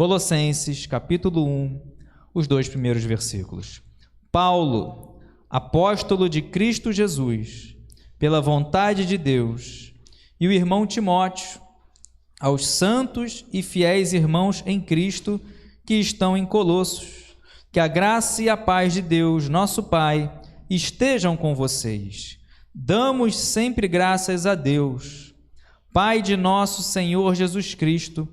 Colossenses, capítulo 1, os 2 primeiros versículos. Paulo, apóstolo de Cristo Jesus, pela vontade de Deus, e o irmão Timóteo, aos santos e fiéis irmãos em Cristo que estão em Colossos, que a graça e a paz de Deus, nosso Pai, estejam com vocês. Damos sempre graças a Deus, Pai de nosso Senhor Jesus Cristo,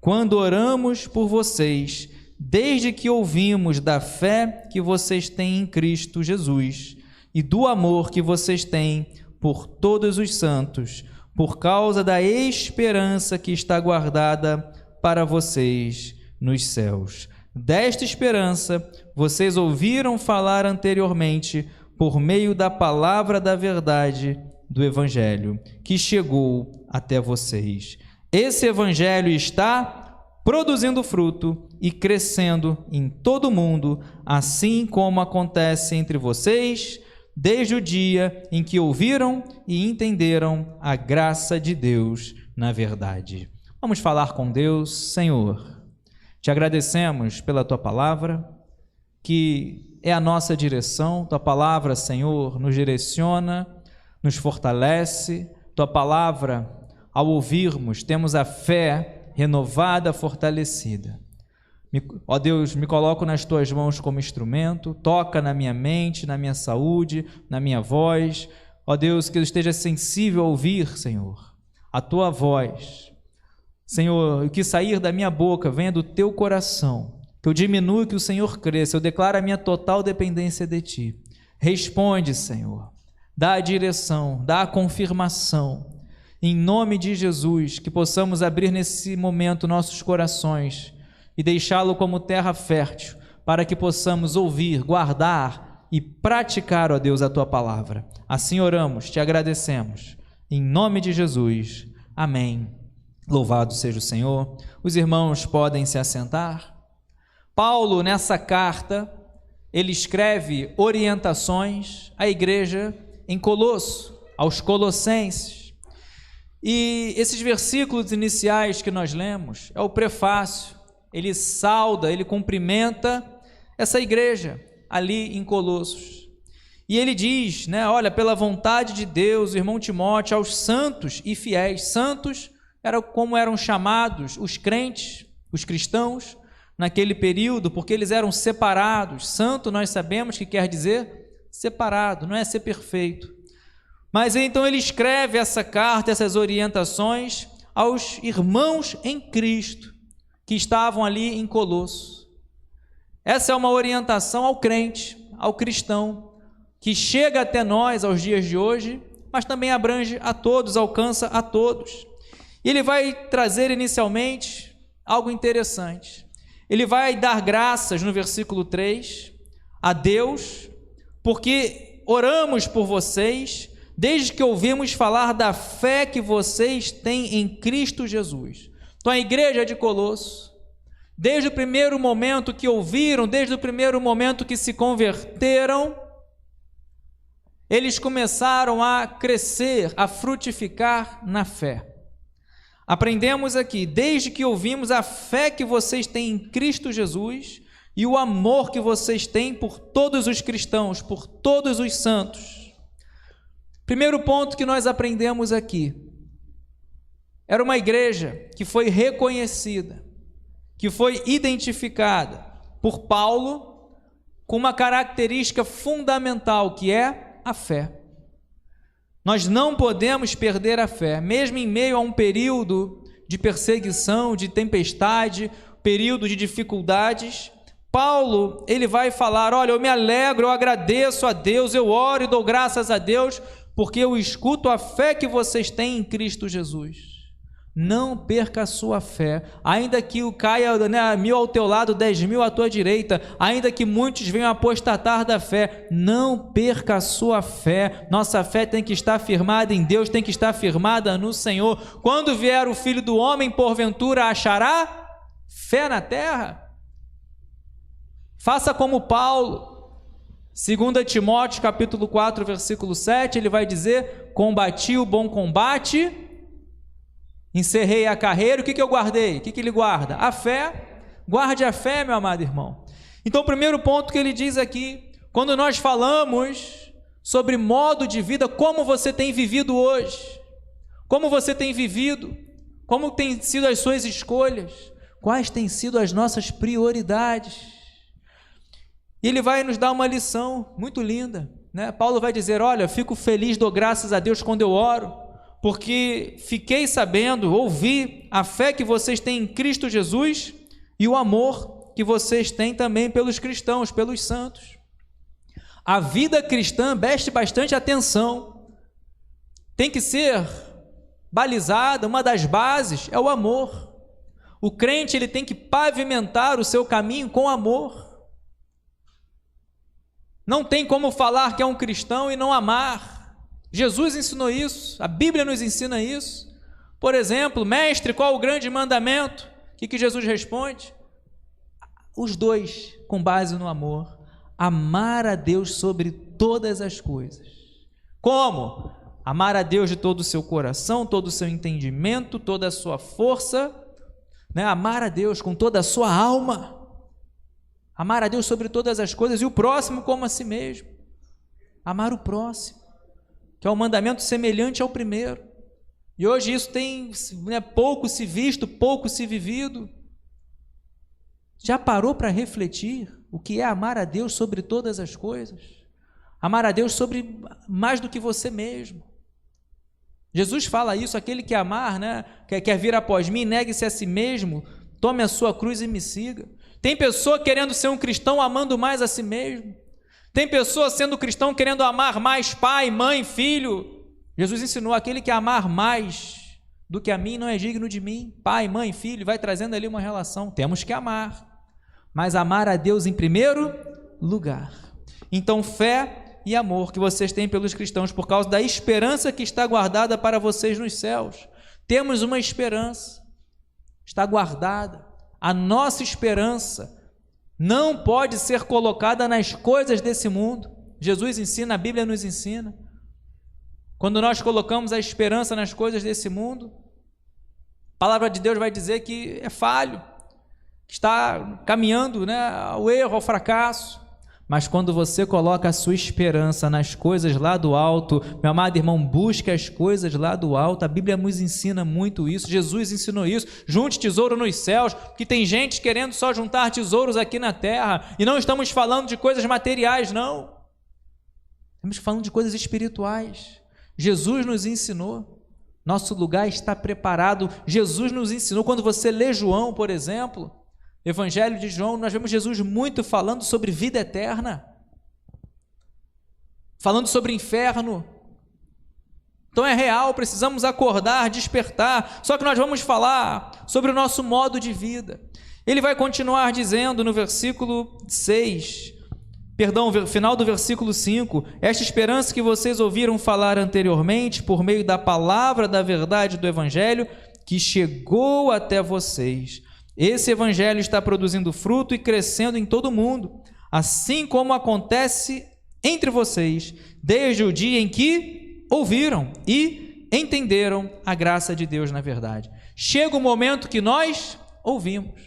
quando oramos por vocês, desde que ouvimos da fé que vocês têm em Cristo Jesus e do amor que vocês têm por todos os santos, por causa da esperança que está guardada para vocês nos céus. Desta esperança, vocês ouviram falar anteriormente por meio da palavra da verdade do Evangelho, que chegou até vocês. Esse Evangelho está produzindo fruto e crescendo em todo o mundo, assim como acontece entre vocês, desde o dia em que ouviram e entenderam a graça de Deus na verdade. Vamos falar com Deus. Senhor, te agradecemos pela Tua palavra, que é a nossa direção. Tua palavra, Senhor, nos direciona, nos fortalece. Tua palavra, ao ouvirmos, temos a fé renovada, fortalecida. Ó Deus, me coloco nas Tuas mãos como instrumento, toca na minha mente, na minha saúde, na minha voz. Ó Deus, que eu esteja sensível a ouvir, Senhor, a Tua voz. Senhor, o que sair da minha boca venha do Teu coração, que eu diminua e que o Senhor cresça. Eu declaro a minha total dependência de Ti. Responde, Senhor, dá a direção, dá a confirmação. Em nome de Jesus, que possamos abrir nesse momento nossos corações e deixá-lo como terra fértil, para que possamos ouvir, guardar e praticar, ó Deus, a Tua palavra. Assim oramos, te agradecemos. Em nome de Jesus. Amém. Louvado seja o Senhor. Os irmãos podem se assentar. Paulo, nessa carta, ele escreve orientações à igreja em Colosso, aos colossenses. E esses versículos iniciais que nós lemos é o prefácio. Ele sauda, ele cumprimenta essa igreja ali em Colossos. E ele diz, olha, pela vontade de Deus, o irmão Timóteo, aos santos e fiéis. Santos era como eram chamados os crentes, os cristãos, naquele período, porque eles eram separados. Santo, nós sabemos que quer dizer separado, não é ser perfeito. Mas então ele escreve essa carta, essas orientações aos irmãos em Cristo, que estavam ali em Colosso. Essa é uma orientação ao crente, ao cristão, que chega até nós aos dias de hoje, mas também abrange a todos, alcança a todos. E ele vai trazer inicialmente algo interessante. Ele vai dar graças no versículo 3 a Deus, porque oramos por vocês, desde que ouvimos falar da fé que vocês têm em Cristo Jesus. Então a igreja de Colosso, desde o primeiro momento que ouviram, desde o primeiro momento que se converteram, eles começaram a crescer, a frutificar na fé. Aprendemos aqui, desde que ouvimos a fé que vocês têm em Cristo Jesus e o amor que vocês têm por todos os cristãos, por todos os santos. Primeiro ponto que nós aprendemos aqui, era uma igreja que foi reconhecida, que foi identificada por Paulo com uma característica fundamental, que é a fé. Nós não podemos perder a fé, mesmo em meio a um período de perseguição, de tempestade, período de dificuldades. Paulo, ele vai falar, olha, eu me alegro, eu agradeço a Deus, eu oro e dou graças a Deus, porque eu escuto a fé que vocês têm em Cristo Jesus. Não perca a sua fé, ainda que caia 1.000 ao teu lado, 10.000 à tua direita, ainda que muitos venham apostatar da fé, não perca a sua fé. Nossa fé tem que estar firmada em Deus, tem que estar firmada no Senhor. Quando vier o Filho do Homem, porventura achará fé na terra? Faça como Paulo, 2 Timóteo capítulo 4, versículo 7, ele vai dizer, combati o bom combate, encerrei a carreira. O que eu guardei? O que ele guarda? A fé. Guarde a fé, meu amado irmão. Então, o primeiro ponto que ele diz aqui, quando nós falamos sobre modo de vida, como você tem vivido hoje, como você tem vivido, como têm sido as suas escolhas, quais têm sido as nossas prioridades. E ele vai nos dar uma lição muito linda, né? Paulo vai dizer, olha, fico feliz, dou graças a Deus quando eu oro, porque fiquei sabendo, ouvi a fé que vocês têm em Cristo Jesus e o amor que vocês têm também pelos cristãos, pelos santos. A vida cristã preste bastante atenção, tem que ser balizada, uma das bases é o amor. O crente ele tem que pavimentar o seu caminho com amor. Não tem como falar que é um cristão e não amar. Jesus ensinou isso, a Bíblia nos ensina isso. Por exemplo, mestre, qual o grande mandamento? O que Jesus responde? Os dois, com base no amor. Amar a Deus sobre todas as coisas. Como? Amar a Deus de todo o seu coração, todo o seu entendimento, toda a sua força, né? Amar a Deus com toda a sua alma. Amar a Deus sobre todas as coisas e o próximo como a si mesmo. Amar o próximo, que é um mandamento semelhante ao primeiro. E hoje isso tem, né, pouco se visto, pouco se vivido. Já parou para refletir o que é amar a Deus sobre todas as coisas? Amar a Deus sobre mais do que você mesmo. Jesus fala isso, aquele que amar, né, quer vir após mim, negue-se a si mesmo, tome a sua cruz e me siga. Tem pessoa querendo ser um cristão amando mais a si mesmo. Tem pessoa sendo cristão querendo amar mais pai, mãe, filho. Jesus ensinou, aquele que amar mais do que a mim não é digno de mim. Pai, mãe, filho, vai trazendo ali uma relação. Temos que amar, mas amar a Deus em primeiro lugar. Então, fé e amor que vocês têm pelos cristãos por causa da esperança que está guardada para vocês nos céus. Temos uma esperança, está guardada. A nossa esperança não pode ser colocada nas coisas desse mundo. Jesus ensina, a Bíblia nos ensina. Quando nós colocamos a esperança nas coisas desse mundo, a palavra de Deus vai dizer que é falho, que está caminhando, né, ao erro, ao fracasso. Mas quando você coloca a sua esperança nas coisas lá do alto, meu amado irmão, busque as coisas lá do alto. A Bíblia nos ensina muito isso, Jesus ensinou isso. Junte tesouro nos céus, porque tem gente querendo só juntar tesouros aqui na terra, e não estamos falando de coisas materiais, não. Estamos falando de coisas espirituais. Jesus nos ensinou, nosso lugar está preparado. Jesus nos ensinou, quando você lê João, por exemplo, Evangelho de João, nós vemos Jesus muito falando sobre vida eterna, falando sobre inferno. Então é real, precisamos acordar, despertar. Só que nós vamos falar sobre o nosso modo de vida. Ele vai continuar dizendo no versículo 6, final do versículo 5, esta esperança que vocês ouviram falar anteriormente, por meio da palavra da verdade do Evangelho, que chegou até vocês. Esse evangelho está produzindo fruto e crescendo em todo o mundo, assim como acontece entre vocês, desde o dia em que ouviram e entenderam a graça de Deus na verdade. Chega o momento que nós ouvimos.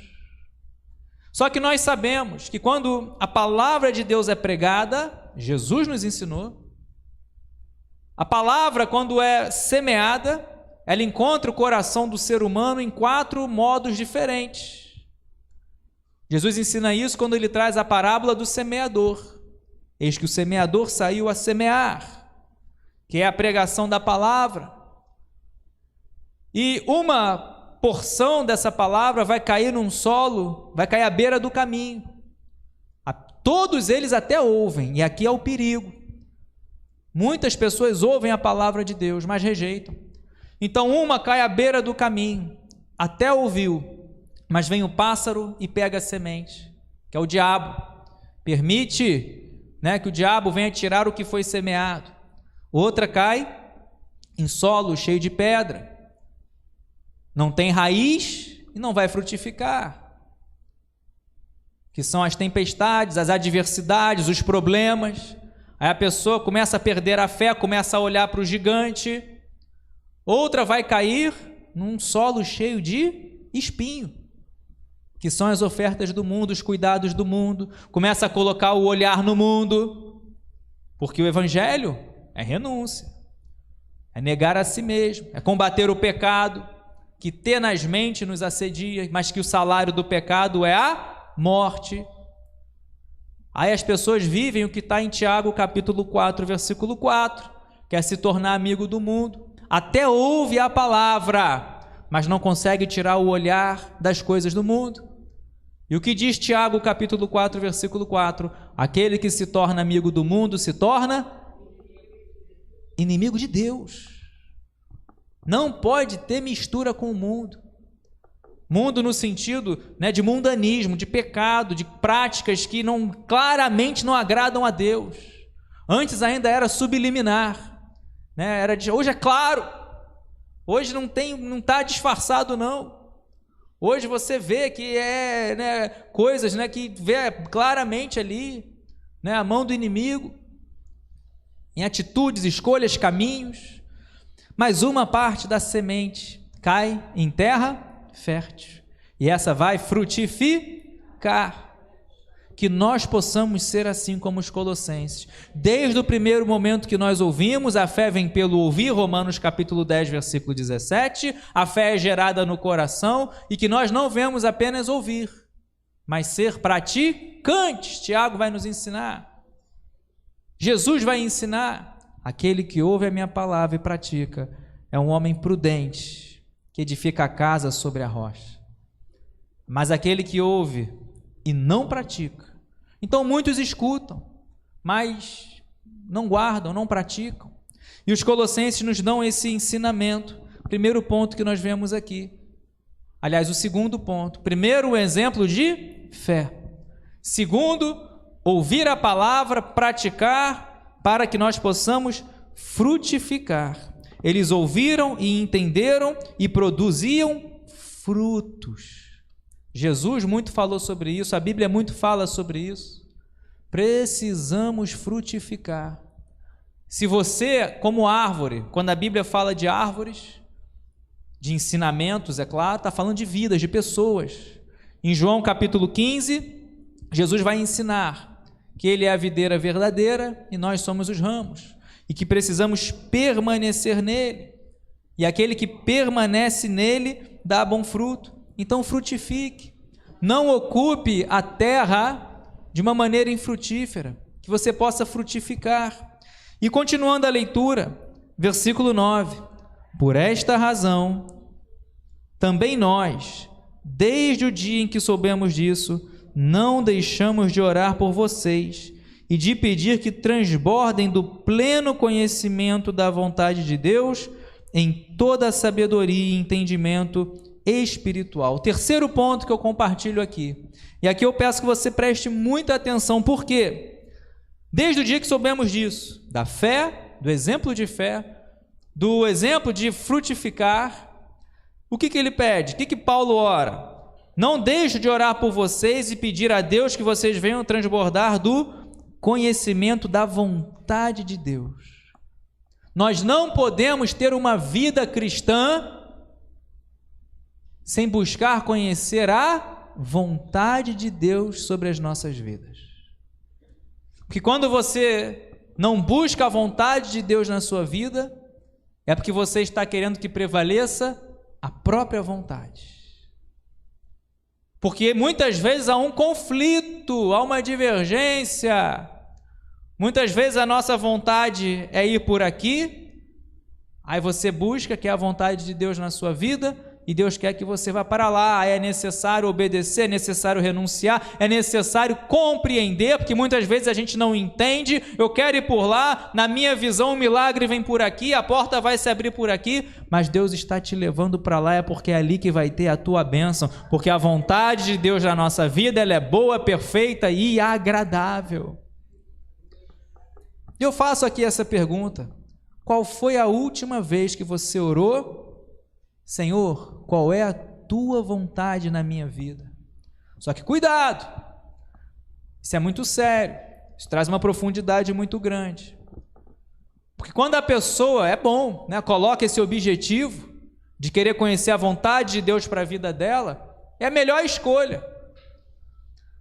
Só que nós sabemos que quando a palavra de Deus é pregada, Jesus nos ensinou, a palavra, quando é semeada, ela encontra o coração do ser humano em 4 modos diferentes. Jesus ensina isso quando ele traz a parábola do semeador. Eis que o semeador saiu a semear, que é a pregação da palavra. E uma porção dessa palavra vai cair num solo, vai cair à beira do caminho. Todos eles até ouvem, e aqui é o perigo. Muitas pessoas ouvem a palavra de Deus, mas rejeitam. Então uma cai à beira do caminho, até ouviu, mas vem o pássaro e pega a semente, que é o diabo. Permite, né, que o diabo venha tirar o que foi semeado. Outra cai em solo cheio de pedra, não tem raiz e não vai frutificar, que são as tempestades, as adversidades, os problemas. Aí a pessoa começa a perder a fé, começa a olhar para o gigante. Outra vai cair num solo cheio de espinho. que são as ofertas do mundo, os cuidados do mundo, começa a colocar o olhar no mundo, porque o evangelho é renúncia, é negar a si mesmo, é combater o pecado que tenazmente nos assedia, mas que o salário do pecado é a morte. Aí as pessoas vivem o que está em Tiago capítulo 4, versículo 4, quer se tornar amigo do mundo, até ouve a palavra, mas não consegue tirar o olhar das coisas do mundo. E o que diz Tiago capítulo 4, versículo 4? Aquele que se torna amigo do mundo se torna inimigo de Deus. Não pode ter mistura com o mundo. Mundo no sentido, né, de mundanismo, de pecado, de práticas que claramente não agradam a Deus. Antes ainda era subliminar, né? Hoje é claro. Hoje não está disfarçado, não. Hoje você vê que coisas, né, que vê claramente ali, né, a mão do inimigo, em atitudes, escolhas, caminhos. Mas uma parte da semente cai em terra fértil, e essa vai frutificar. Que nós possamos ser assim como os colossenses. Desde o primeiro momento que nós ouvimos, a fé vem pelo ouvir, Romanos capítulo 10, versículo 17, a fé é gerada no coração, e que nós não vemos apenas ouvir, mas ser praticantes. Tiago vai nos ensinar, Jesus vai ensinar, aquele que ouve a minha palavra e pratica, é um homem prudente, que edifica a casa sobre a rocha. Mas aquele que ouve e não pratica, então muitos escutam, mas não guardam, não praticam. E os colossenses nos dão esse ensinamento. Primeiro ponto que nós vemos aqui. Aliás, o segundo ponto. Primeiro, o exemplo de fé. Segundo, ouvir a palavra, praticar, para que nós possamos frutificar. Eles ouviram e entenderam e produziam frutos. Jesus muito falou sobre isso, a Bíblia muito fala sobre isso. Precisamos frutificar. Se você, como árvore, quando a Bíblia fala de árvores, de ensinamentos, é claro, está falando de vidas, de pessoas. Em João capítulo 15, Jesus vai ensinar que Ele é a videira verdadeira e nós somos os ramos, e que precisamos permanecer nele, e aquele que permanece nele dá bom fruto. Então frutifique, não ocupe a terra de uma maneira infrutífera, que você possa frutificar. E continuando a leitura, versículo 9: por esta razão, também nós, desde o dia em que soubemos disso, não deixamos de orar por vocês e de pedir que transbordem do pleno conhecimento da vontade de Deus em toda a sabedoria e entendimento espiritual. O terceiro ponto que eu compartilho aqui, e aqui eu peço que você preste muita atenção, porque desde o dia que soubemos disso, da fé, do exemplo de fé, do exemplo de frutificar, o que ele pede? O que Paulo ora? Não deixe de orar por vocês e pedir a Deus que vocês venham transbordar do conhecimento da vontade de Deus. Nós não podemos ter uma vida cristã sem buscar conhecer a vontade de Deus sobre as nossas vidas. Porque quando você não busca a vontade de Deus na sua vida, é porque você está querendo que prevaleça a própria vontade. Porque muitas vezes há um conflito, há uma divergência. Muitas vezes a nossa vontade é ir por aqui, aí você busca que é a vontade de Deus na sua vida, e Deus quer que você vá para lá. É necessário obedecer, é necessário renunciar, é necessário compreender, porque muitas vezes a gente não entende. Eu quero ir por lá, na minha visão o milagre vem por aqui, a porta vai se abrir por aqui, mas Deus está te levando para lá, é porque é ali que vai ter a tua bênção, porque a vontade de Deus na nossa vida, ela é boa, perfeita e agradável. Eu faço aqui essa pergunta: qual foi a última vez que você orou: Senhor, qual é a tua vontade na minha vida? Só que cuidado, isso é muito sério, isso traz uma profundidade muito grande, porque quando a pessoa, é bom, né, coloca esse objetivo de querer conhecer a vontade de Deus para a vida dela, é a melhor escolha.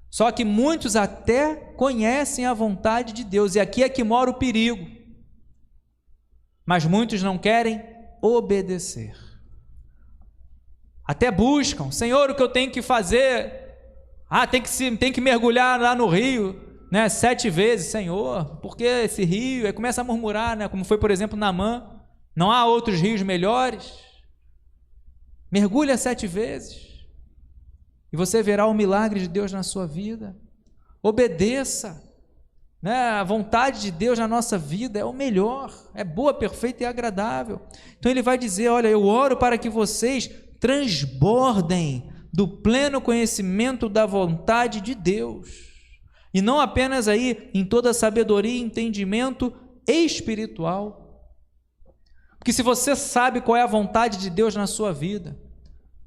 Só que muitos até conhecem a vontade de Deus, e aqui é que mora o perigo. Mas muitos não querem obedecer. Até buscam, Senhor, o que eu tenho que fazer? Tem que mergulhar lá no rio, né, 7 vezes, Senhor, porque esse rio, aí começa a murmurar, né, como foi, por exemplo, Naamã, não há outros rios melhores? Mergulha 7 vezes, e você verá o milagre de Deus na sua vida. Obedeça, né, a vontade de Deus na nossa vida é o melhor, é boa, perfeita e agradável. Então ele vai dizer, olha, eu oro para que vocês transbordem do pleno conhecimento da vontade de Deus, e não apenas aí em toda sabedoria e entendimento espiritual, porque se você sabe qual é a vontade de Deus na sua vida,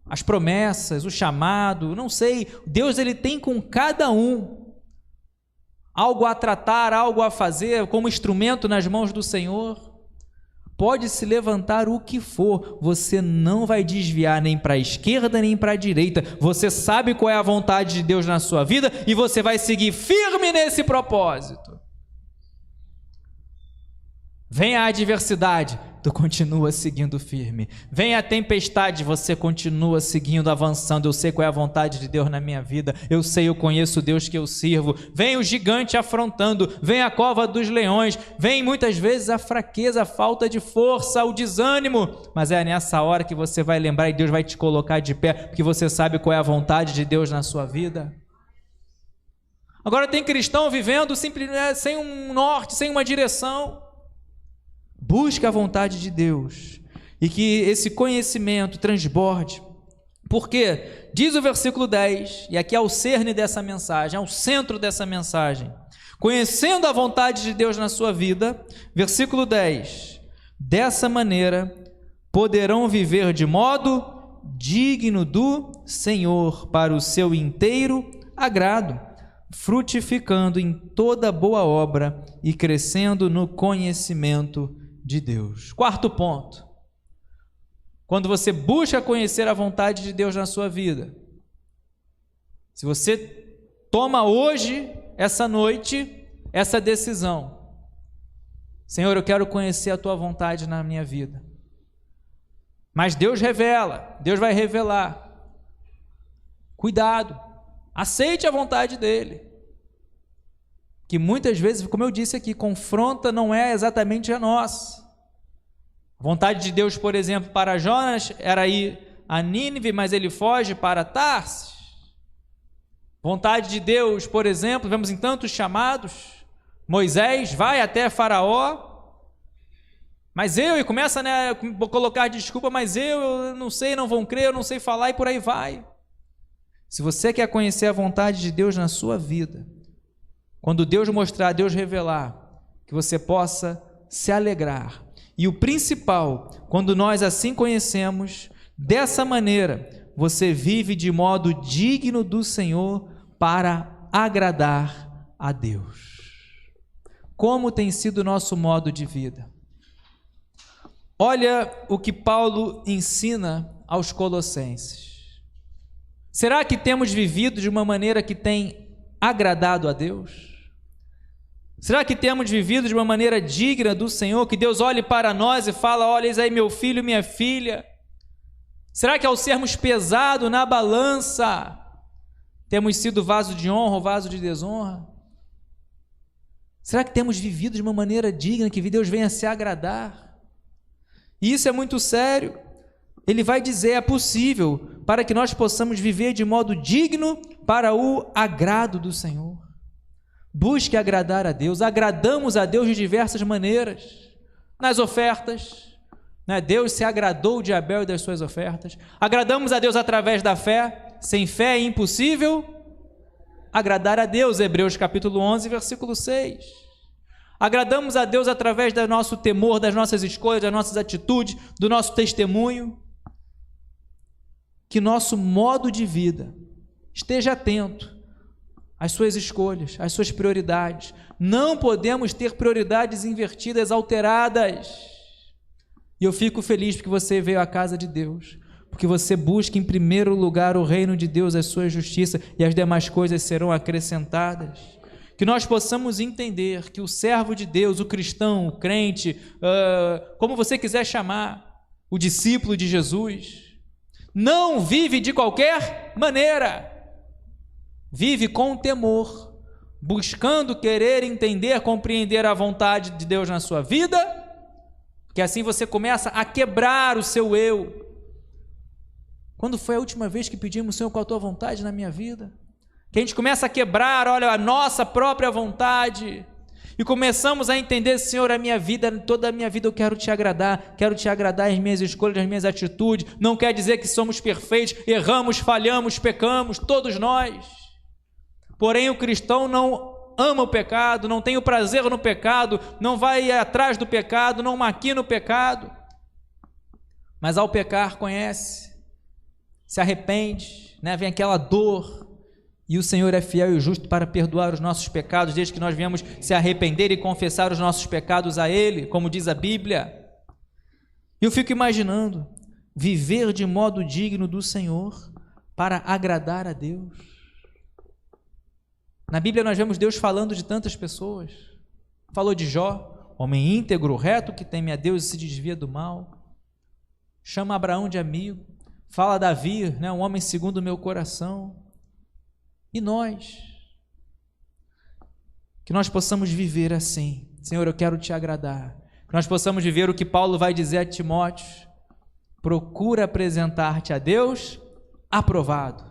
as promessas, o chamado, não sei, Deus ele tem com cada um algo a tratar, algo a fazer, como instrumento nas mãos do Senhor. Pode se levantar o que for, você não vai desviar nem para a esquerda nem para a direita. Você sabe qual é a vontade de Deus na sua vida e você vai seguir firme nesse propósito. Vem a adversidade, tu continua seguindo firme. Vem a tempestade, você continua seguindo, avançando. Eu sei qual é a vontade de Deus na minha vida. Eu sei, eu conheço o Deus que eu sirvo. Vem o gigante afrontando, vem a cova dos leões, vem muitas vezes a fraqueza, a falta de força, o desânimo. Mas é nessa hora que você vai lembrar e Deus vai te colocar de pé, porque você sabe qual é a vontade de Deus na sua vida. Agora tem cristão vivendo simplesmente sem um norte, sem uma direção. Busque a vontade de Deus e que esse conhecimento transborde, porque diz o versículo 10, e aqui é o cerne dessa mensagem, é o centro dessa mensagem, conhecendo a vontade de Deus na sua vida, versículo 10, dessa maneira poderão viver de modo digno do Senhor, para o seu inteiro agrado, frutificando em toda boa obra e crescendo no conhecimento de Deus. Quarto ponto, quando você busca conhecer a vontade de Deus na sua vida, se você toma hoje, essa noite, essa decisão, Senhor, eu quero conhecer a tua vontade na minha vida, mas Deus revela, Deus vai revelar, cuidado, aceite a vontade dele, que muitas vezes, como eu disse aqui, confronta não é exatamente a nossa. A vontade de Deus, por exemplo, para Jonas era ir a Nínive, mas ele foge para Tarsis. Vontade de Deus, por exemplo, vemos em tantos chamados, Moisés vai até Faraó, mas e começa, né, a colocar desculpa, mas eu não sei, não vão crer, eu não sei falar, e por aí vai. Se você quer conhecer a vontade de Deus na sua vida, quando Deus mostrar, Deus revelar, que você possa se alegrar. E o principal, quando nós assim conhecemos, dessa maneira, você vive de modo digno do Senhor para agradar a Deus. Como tem sido o nosso modo de vida? Olha o que Paulo ensina aos Colossenses. Será que temos vivido de uma maneira que tem agradado a Deus? Será que temos vivido de uma maneira digna do Senhor, que Deus olhe para nós e fala, olha, eis aí meu filho, minha filha? Será que ao sermos pesados na balança, temos sido vaso de honra ou vaso de desonra? Será que temos vivido de uma maneira digna, que Deus venha se agradar? E isso é muito sério. Ele vai dizer, é possível, para que nós possamos viver de modo digno para o agrado do Senhor. Busque agradar a Deus. Agradamos a Deus de diversas maneiras. Nas ofertas, né? Deus se agradou de Abel e das suas ofertas. Agradamos a Deus através da fé. Sem fé é impossível agradar a Deus. Hebreus capítulo 11, versículo 6. Agradamos a Deus através do nosso temor, das nossas escolhas, das nossas atitudes, do nosso testemunho. Que nosso modo de vida esteja atento às suas escolhas, às suas prioridades. Não podemos ter prioridades invertidas, alteradas. E eu fico feliz porque você veio à casa de Deus, porque você busca em primeiro lugar o reino de Deus, a sua justiça, e as demais coisas serão acrescentadas. Que nós possamos entender que o servo de Deus, o cristão, o crente, como você quiser chamar, o discípulo de Jesus, não vive de qualquer maneira, vive com temor, buscando querer entender, compreender a vontade de Deus na sua vida, porque assim você começa a quebrar o seu eu. Quando foi a última vez que pedimos, Senhor, qual a tua vontade na minha vida? Que a gente começa a quebrar, olha, a nossa própria vontade, e começamos a entender, Senhor, a minha vida, toda a minha vida eu quero te agradar as minhas escolhas, as minhas atitudes. Não quer dizer que somos perfeitos, erramos, falhamos, pecamos, todos nós. Porém, o cristão não ama o pecado, não tem o prazer no pecado, não vai atrás do pecado, não maquina o pecado, mas ao pecar conhece, se arrepende, né? Vem aquela dor, e o Senhor é fiel e justo para perdoar os nossos pecados, desde que nós viemos se arrepender e confessar os nossos pecados a Ele, como diz a Bíblia. E eu fico imaginando, viver de modo digno do Senhor, para agradar a Deus. Na Bíblia nós vemos Deus falando de tantas pessoas. Falou de Jó, homem íntegro, reto, que teme a Deus e se desvia do mal. Chama Abraão de amigo. Fala Davi, né, um homem segundo o meu coração. E nós? Que nós possamos viver assim. Senhor, eu quero te agradar. Que nós possamos viver o que Paulo vai dizer a Timóteo. Procura apresentar-te a Deus aprovado.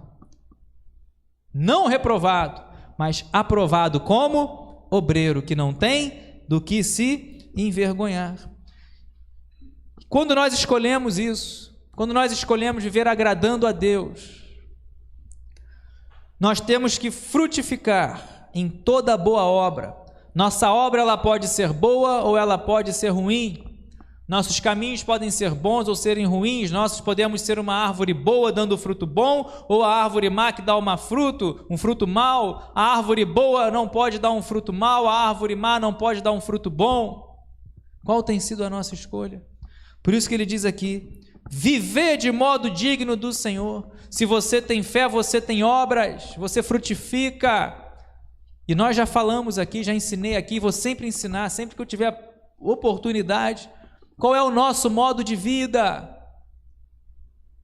Não reprovado, mas aprovado como obreiro que não tem do que se envergonhar. Quando nós escolhemos isso, quando nós escolhemos viver agradando a Deus, nós temos que frutificar em toda boa obra. Nossa obra ela pode ser boa ou ela pode ser ruim. Nossos caminhos podem ser bons ou serem ruins. Nós podemos ser uma árvore boa dando fruto bom, ou a árvore má que dá um fruto mau. A árvore boa não pode dar um fruto mau, a árvore má não pode dar um fruto bom. Qual tem sido a nossa escolha? Por isso que ele diz aqui, viver de modo digno do Senhor. Se você tem fé, você tem obras, você frutifica. E nós já falamos aqui, já ensinei aqui, vou sempre ensinar, sempre que eu tiver oportunidade, qual é o nosso modo de vida,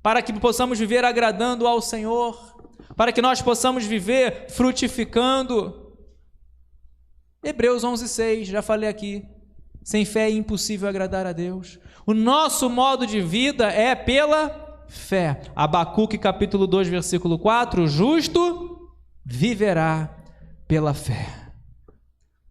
para que possamos viver agradando ao Senhor, para que nós possamos viver frutificando. Hebreus 11:6, já falei aqui, sem fé é impossível agradar a Deus. O nosso modo de vida é pela fé. Abacuque capítulo 2, versículo 4, o justo viverá pela fé.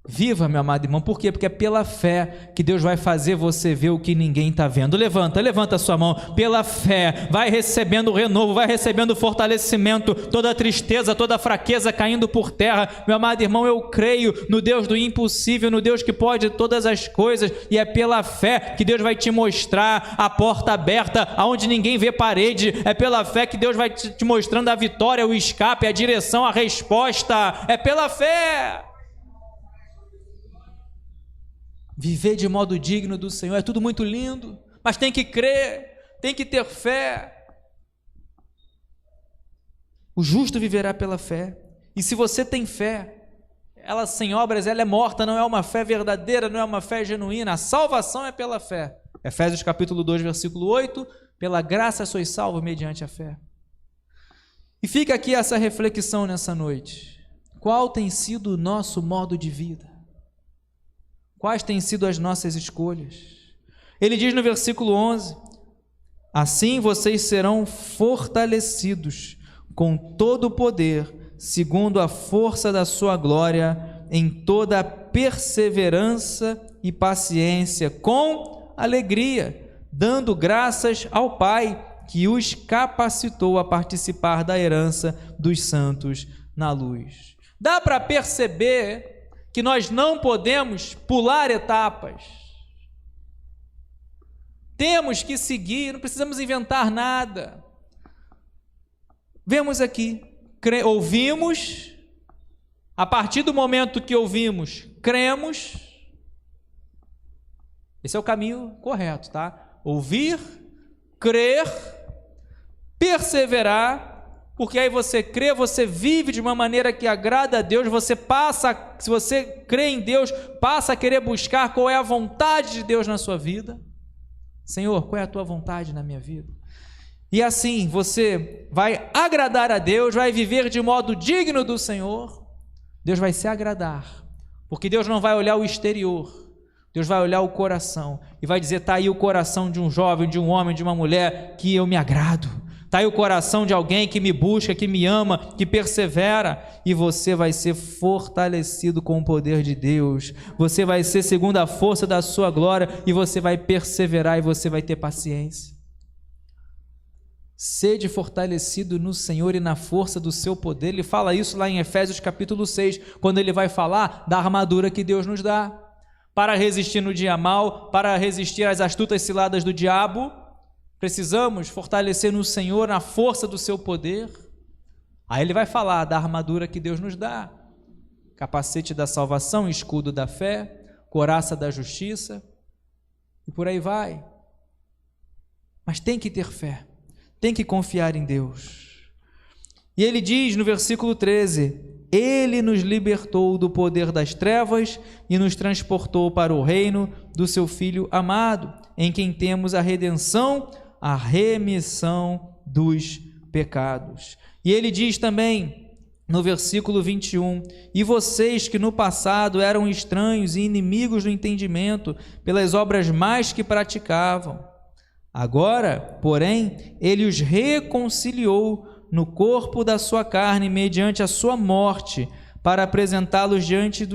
Viva, meu amado irmão, por quê? Porque é pela fé que Deus vai fazer você ver o que ninguém está vendo. Levanta a sua mão, pela fé, vai recebendo o renovo, vai recebendo o fortalecimento, toda a tristeza, toda a fraqueza caindo por terra. Meu amado irmão, eu creio no Deus do impossível, no Deus que pode todas as coisas, e é pela fé que Deus vai te mostrar a porta aberta, aonde ninguém vê parede. É pela fé que Deus vai te mostrando a vitória, o escape, a direção, a resposta. É pela fé. Viver de modo digno do Senhor é tudo muito lindo, mas tem que crer, tem que ter fé. O justo viverá pela fé. E se você tem fé, ela sem obras, ela é morta, não é uma fé verdadeira, não é uma fé genuína. A salvação é pela fé. Efésios capítulo 2, versículo 8, pela graça sois salvos mediante a fé. E fica aqui essa reflexão nessa noite. Qual tem sido o nosso modo de vida? Quais têm sido as nossas escolhas? Ele diz no versículo 11, assim vocês serão fortalecidos com todo o poder, segundo a força da sua glória, em toda a perseverança e paciência, com alegria, dando graças ao Pai, que os capacitou a participar da herança dos santos na luz. Dá para perceber que nós não podemos pular etapas. Temos que seguir, não precisamos inventar nada. Vemos aqui, ouvimos, a partir do momento que ouvimos, cremos. Esse é o caminho correto, tá? Ouvir, crer, perseverar, porque aí você crê, você vive de uma maneira que agrada a Deus, se você crê em Deus, passa a querer buscar qual é a vontade de Deus na sua vida. Senhor, qual é a tua vontade na minha vida? E assim você vai agradar a Deus, vai viver de modo digno do Senhor. Deus vai se agradar, porque Deus não vai olhar o exterior, Deus vai olhar o coração e vai dizer: está aí o coração de um jovem, de um homem, de uma mulher que eu me agrado. Está aí o coração de alguém que me busca, que me ama, que persevera, e você vai ser fortalecido com o poder de Deus, você vai ser segundo a força da sua glória, e você vai perseverar, e você vai ter paciência. Sede fortalecido no Senhor e na força do seu poder. Ele fala isso lá em Efésios capítulo 6, quando ele vai falar da armadura que Deus nos dá, para resistir no dia mal, para resistir às astutas ciladas do diabo. Precisamos fortalecer no Senhor, na força do seu poder. Aí ele vai falar da armadura que Deus nos dá: capacete da salvação, escudo da fé, couraça da justiça, e por aí vai. Mas tem que ter fé, tem que confiar em Deus. E ele diz no versículo 13: Ele nos libertou do poder das trevas e nos transportou para o reino do seu Filho amado, em quem temos a redenção, a remissão dos pecados. E ele diz também no versículo 21: E vocês que no passado eram estranhos e inimigos do entendimento pelas obras más que praticavam, agora, porém, ele os reconciliou no corpo da sua carne mediante a sua morte, para apresentá-los diante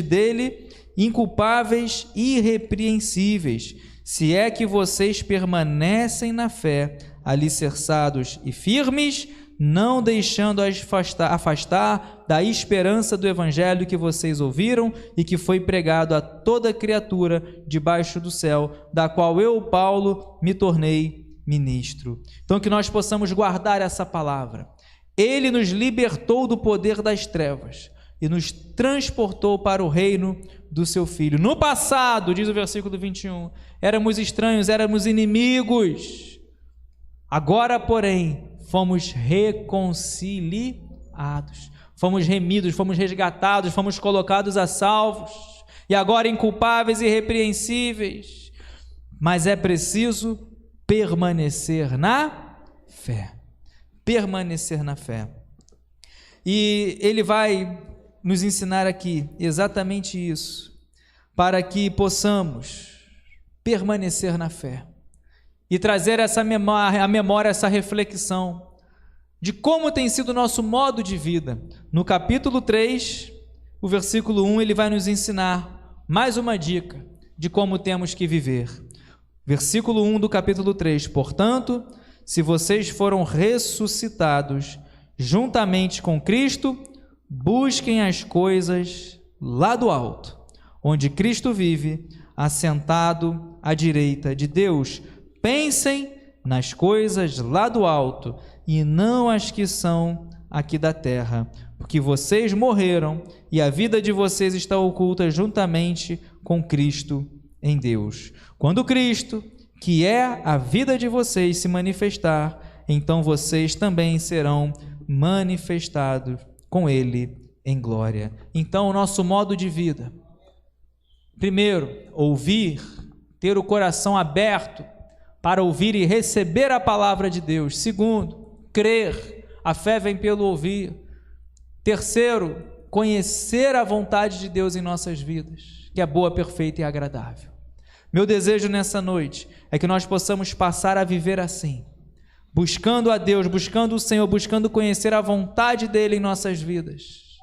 dele inculpáveis e irrepreensíveis, se é que vocês permanecem na fé, alicerçados e firmes, não deixando afastar da esperança do evangelho que vocês ouviram e que foi pregado a toda criatura debaixo do céu, da qual eu, Paulo, me tornei ministro. Então que nós possamos guardar essa palavra. Ele nos libertou do poder das trevas e nos transportou para o reino do seu Filho. No passado, diz o versículo 21, éramos estranhos, éramos inimigos. Agora, porém, fomos reconciliados, fomos remidos, fomos resgatados, fomos colocados a salvos, e agora inculpáveis e irrepreensíveis. Mas é preciso permanecer na fé. Permanecer na fé. E ele vai nos ensinar aqui exatamente isso, para que possamos permanecer na fé e trazer essa memória, a memória, essa reflexão de como tem sido o nosso modo de vida. No capítulo 3, o versículo 1, ele vai nos ensinar mais uma dica de como temos que viver. Versículo 1 do capítulo 3: Portanto, se vocês foram ressuscitados juntamente com Cristo, busquem as coisas lá do alto, onde Cristo vive, assentado à direita de Deus. Pensem nas coisas lá do alto e não as que são aqui da terra, porque vocês morreram e a vida de vocês está oculta juntamente com Cristo em Deus. Quando Cristo, que é a vida de vocês, se manifestar, então vocês também serão manifestados com Ele em glória. Então, o nosso modo de vida: primeiro, ouvir, ter o coração aberto para ouvir e receber a palavra de Deus. Segundo, crer, a fé vem pelo ouvir. Terceiro, conhecer a vontade de Deus em nossas vidas, que é boa, perfeita e agradável. Meu desejo nessa noite é que nós possamos passar a viver assim, buscando a Deus, buscando o Senhor, buscando conhecer a vontade dEle em nossas vidas,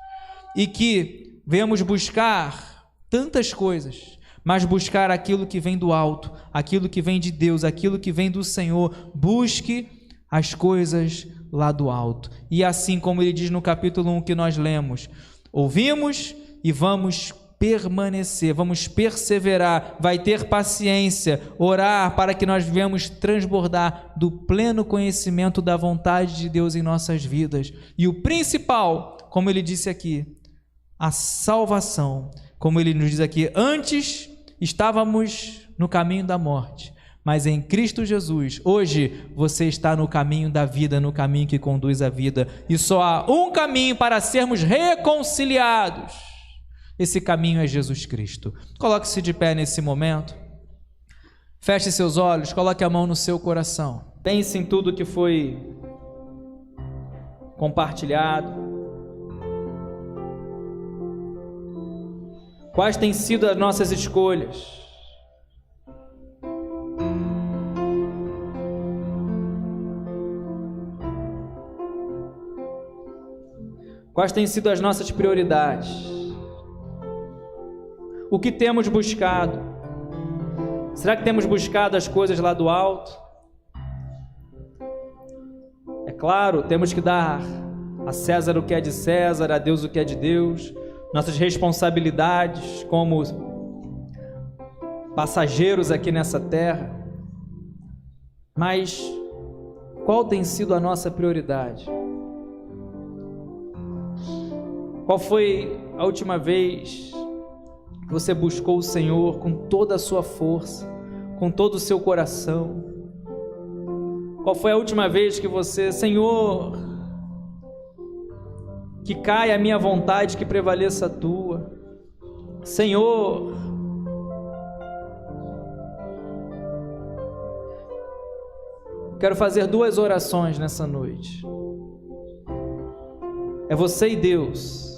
e que venhamos buscar tantas coisas, mas buscar aquilo que vem do alto, aquilo que vem de Deus, aquilo que vem do Senhor. Busque as coisas lá do alto. E assim como ele diz no capítulo 1 que nós lemos, ouvimos e vamos permanecer, vamos perseverar, vai ter paciência, orar para que nós venhamos transbordar do pleno conhecimento da vontade de Deus em nossas vidas. E o principal, como ele disse aqui, a salvação. Como ele nos diz aqui, antes estávamos no caminho da morte, mas em Cristo Jesus, hoje você está no caminho da vida, no caminho que conduz à vida, e só há um caminho para sermos reconciliados. Esse caminho é Jesus Cristo. Coloque-se de pé nesse momento, feche seus olhos, coloque a mão no seu coração, pense em tudo que foi compartilhado. Quais têm sido as nossas escolhas? Quais têm sido as nossas prioridades? O que temos buscado? Será que temos buscado as coisas lá do alto? É claro, temos que dar a César o que é de César, a Deus o que é de Deus. Nossas responsabilidades como passageiros aqui nessa terra. Mas qual tem sido a nossa prioridade? Qual foi a última vez que você buscou o Senhor com toda a sua força, com todo o seu coração? Qual foi a última vez que você, Senhor, que caia a minha vontade, que prevaleça a tua? Senhor, quero fazer 2 orações nessa noite. É você e Deus.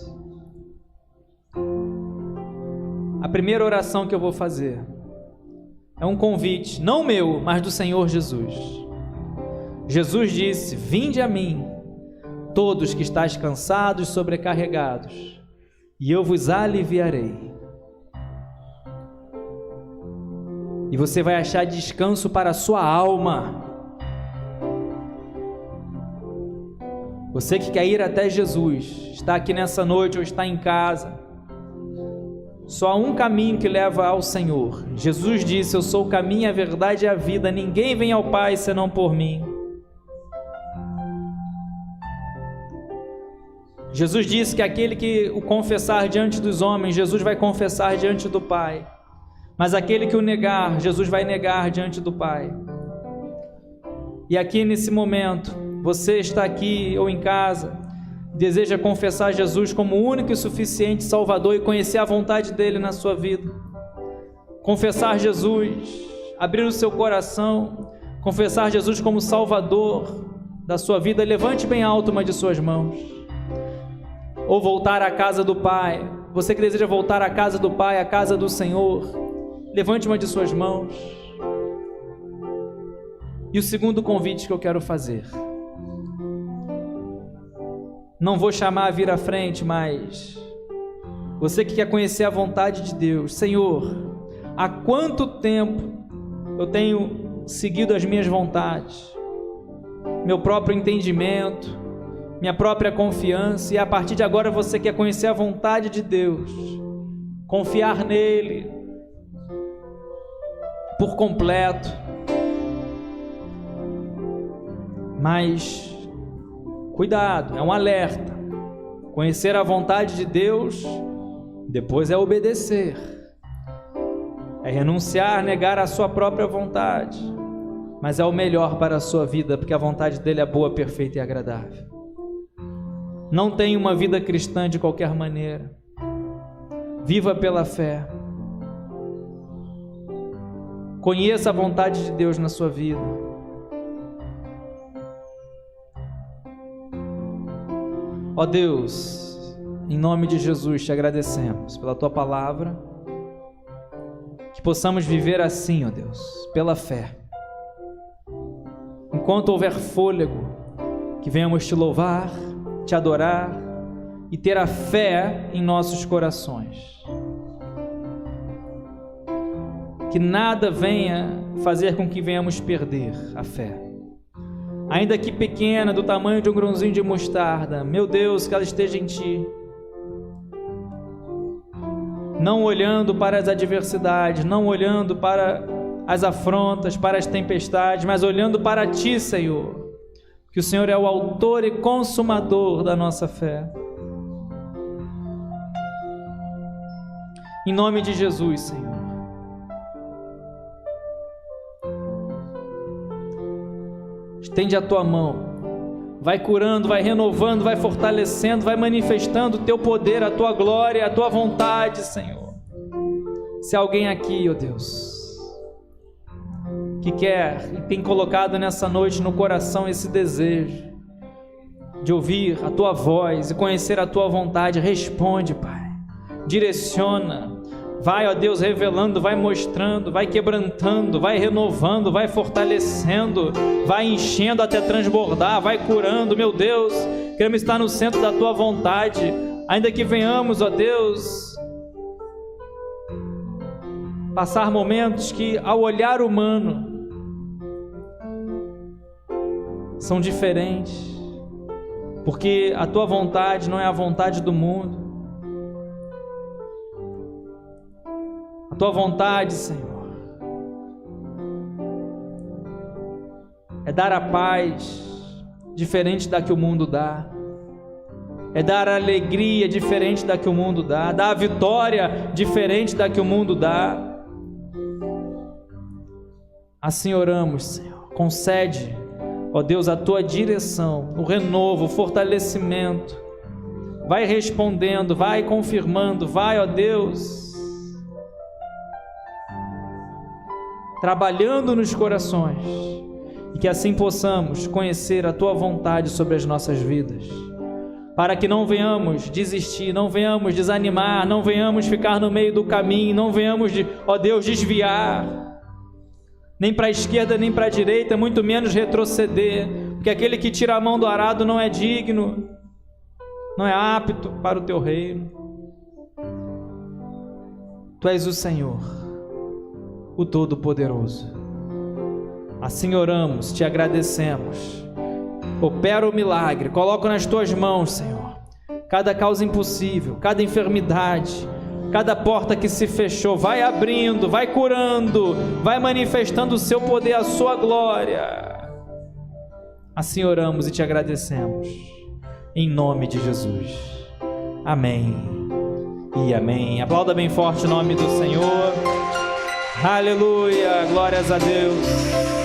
A primeira oração que eu vou fazer é um convite, não meu, mas do Senhor Jesus. Jesus disse: vinde a mim, todos que estáis cansados e sobrecarregados, e eu vos aliviarei. E você vai achar descanso para a sua alma. Você que quer ir até Jesus, está aqui nessa noite ou está em casa, só há um caminho que leva ao Senhor. Jesus disse: eu sou o caminho, a verdade e a vida, ninguém vem ao Pai senão por mim. Jesus disse que aquele que o confessar diante dos homens, Jesus vai confessar diante do Pai, mas aquele que o negar, Jesus vai negar diante do Pai. E aqui nesse momento, você está aqui ou em casa, deseja confessar Jesus como o único e suficiente Salvador e conhecer a vontade dele na sua vida. Confessar Jesus, abrir o seu coração, confessar Jesus como Salvador da sua vida. Levante bem alto uma de suas mãos. Ou voltar à casa do Pai. Você que deseja voltar à casa do Pai, à casa do Senhor, levante uma de suas mãos. E o segundo convite que eu quero fazer, não vou chamar a vir à frente, mas você que quer conhecer a vontade de Deus. Senhor, há quanto tempo eu tenho seguido as minhas vontades, meu próprio entendimento, minha própria confiança, e a partir de agora você quer conhecer a vontade de Deus, confiar nele por completo. Mas cuidado, é um alerta. Conhecer a vontade de Deus, depois é obedecer. É renunciar, negar a sua própria vontade. Mas é o melhor para a sua vida, porque a vontade dele é boa, perfeita e agradável. Não tenha uma vida cristã de qualquer maneira. Viva pela fé. Conheça a vontade de Deus na sua vida. Ó Deus, em nome de Jesus te agradecemos pela tua palavra, que possamos viver assim, ó Deus, pela fé. Enquanto houver fôlego, que venhamos te louvar, te adorar e ter a fé em nossos corações. Que nada venha fazer com que venhamos perder a fé. Ainda que pequena, do tamanho de um grãozinho de mostarda, meu Deus, que ela esteja em Ti. Não olhando para as adversidades, não olhando para as afrontas, para as tempestades, mas olhando para Ti, Senhor, que o Senhor é o autor e consumador da nossa fé. Em nome de Jesus, Senhor. Estende a tua mão, vai curando, vai renovando, vai fortalecendo, vai manifestando o teu poder, a tua glória, a tua vontade, Senhor. Se alguém aqui, ó Deus, que quer e tem colocado nessa noite no coração esse desejo de ouvir a tua voz e conhecer a tua vontade, responde, Pai, direciona, vai, ó Deus, revelando, vai mostrando, vai quebrantando, vai renovando, vai fortalecendo, vai enchendo até transbordar, vai curando. Meu Deus, queremos estar no centro da tua vontade, ainda que venhamos, ó Deus, passar momentos que, ao olhar humano, são diferentes, porque a tua vontade não é a vontade do mundo. A tua vontade, Senhor, é dar a paz diferente da que o mundo dá, é dar a alegria diferente da que o mundo dá, dar a vitória diferente da que o mundo dá. Assim oramos, Senhor, concede, ó Deus, a tua direção, o renovo, o fortalecimento, vai respondendo, vai confirmando, vai, ó Deus, trabalhando nos corações, e que assim possamos conhecer a tua vontade sobre as nossas vidas, para que não venhamos desistir, não venhamos desanimar, não venhamos ficar no meio do caminho, não venhamos, ó Deus, desviar, nem para a esquerda nem para a direita, muito menos retroceder, porque aquele que tira a mão do arado não é digno, não é apto para o teu reino. Tu és o Senhor, o Todo-Poderoso. Assim oramos, te agradecemos. Opera o milagre, coloco nas tuas mãos, Senhor, cada causa impossível, cada enfermidade, cada porta que se fechou, vai abrindo, vai curando, vai manifestando o seu poder, a sua glória. Assim oramos e te agradecemos, em nome de Jesus. Amém e amém. Aplauda bem forte o nome do Senhor. Aleluia, glórias a Deus.